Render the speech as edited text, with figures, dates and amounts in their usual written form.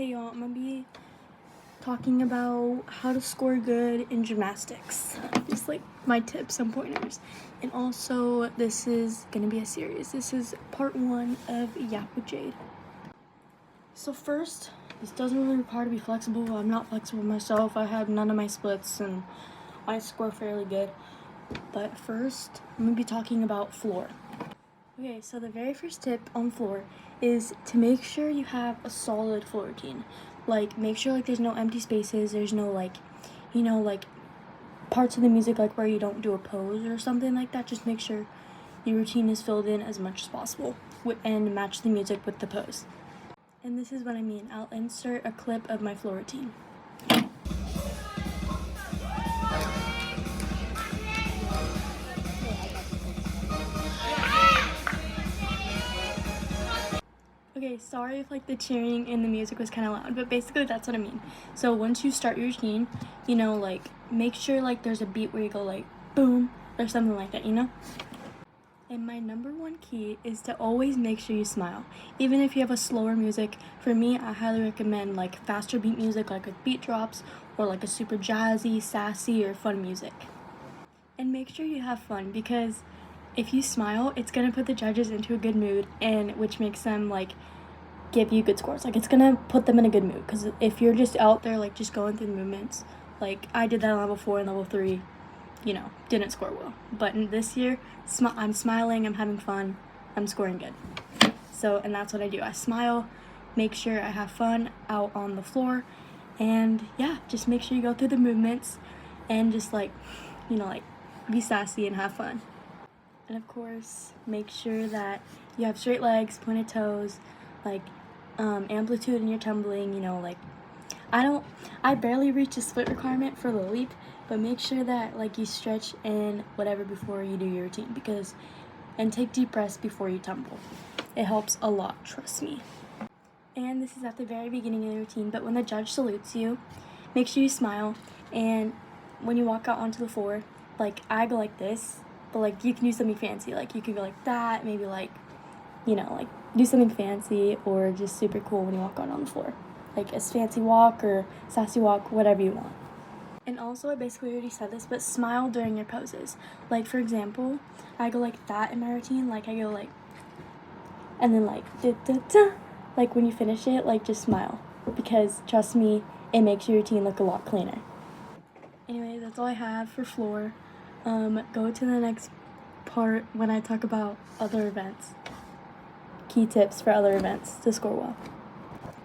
Hey y'all, I'm gonna be talking about how to score good in gymnastics. Just like my tips and pointers. And also, this is gonna be a series. This is part 1 of Yap with Jade. So first, this doesn't really require to be flexible. I'm not flexible myself. I have none of my splits and I score fairly good. But first, I'm gonna be talking about floor. Okay, so the very first tip on floor is to make sure you have a solid floor routine. Like, make sure like there's no empty spaces, there's no like parts of the music like where you don't do a pose or something like that. Just make sure your routine is filled in as much as possible and match the music with the pose. And this is what I mean. I'll insert a clip of my floor routine. Okay, sorry if like the cheering and the music was kind of loud, but basically that's what I mean. So once you start your routine, like make sure like there's a beat where you go like boom or something like that, And my number 1 key is to always make sure you smile. Even if you have a slower music, for me, I highly recommend like faster beat music like with beat drops or like a super jazzy, sassy, or fun music. And make sure you have fun because if you smile, it's gonna put the judges into a good mood, and which makes them like give you good scores. Like, it's gonna put them in a good mood, because if you're just out there like just going through the movements, like I did that in level 4 and level 3, didn't score well. But in this year, I'm smiling, I'm having fun, I'm scoring good. So, and that's what I do. I smile, make sure I have fun out on the floor, and yeah, just make sure you go through the movements and just like be sassy and have fun. And of course, make sure that you have straight legs, pointed toes, like amplitude in your tumbling, I barely reach a split requirement for the leap, but make sure that like you stretch and whatever before you do your routine, and take deep breaths before you tumble. It helps a lot, trust me. And this is at the very beginning of the routine, but when the judge salutes you, make sure you smile, and when you walk out onto the floor, like I go like this, but like you can do something fancy, like you can go like that, maybe like do something fancy or just super cool when you walk out on the floor, like a fancy walk or sassy walk, whatever you want. And also, I basically already said this, but smile during your poses. Like, for example, I go like that in my routine, like I go like, and then like da da da, like when you finish it, like just smile, because trust me, it makes your routine look a lot cleaner. Anyway, that's all I have for floor. Go to the next part when I talk about other events. Key tips for other events to score well.